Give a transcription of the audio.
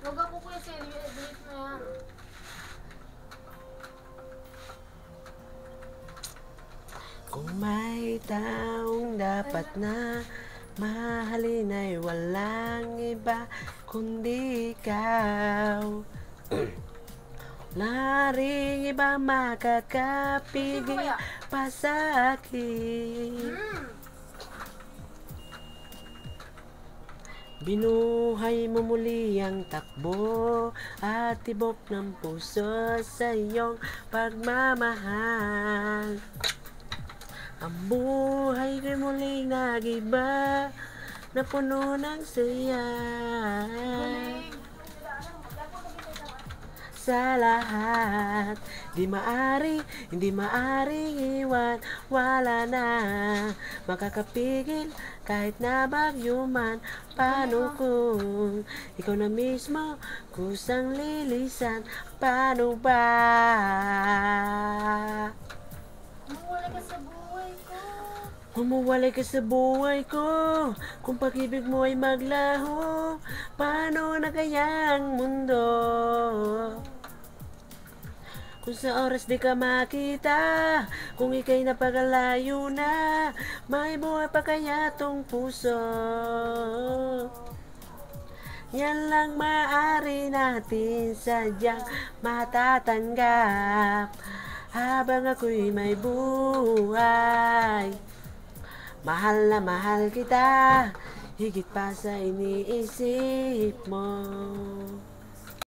Huwag ako kuya seryo, delete mo yan. Kung may taong dapat na mahalin ay walang iba kundi ikaw. Wala ring iba makakapigil pa sa akin. Binuhay mo muli ang takbo at tibok ng puso sa iyong pagmamahal. Ang buhay ko'y muling nag-iba na puno ng saya. Sa lahat, hindi maaring iwan, wala na makakapigil kahit na bagyo man. Paano kung ikaw na mismo kusang lilisan? Paano ba? Mawala ka sa buhay ko. Humuwalay ka sa buhay ko. Kung pag-ibig mo ay maglaho, paano na kaya ang mundo? Kung sa oras di ka makita, kung ika'y napagalayo na, may buhay pa kaya tong puso? Yan lang maaari natin sadyang matatanggap habang ako'y may buhay. Mahal na mahal kita, higit pa sa iniisip mo.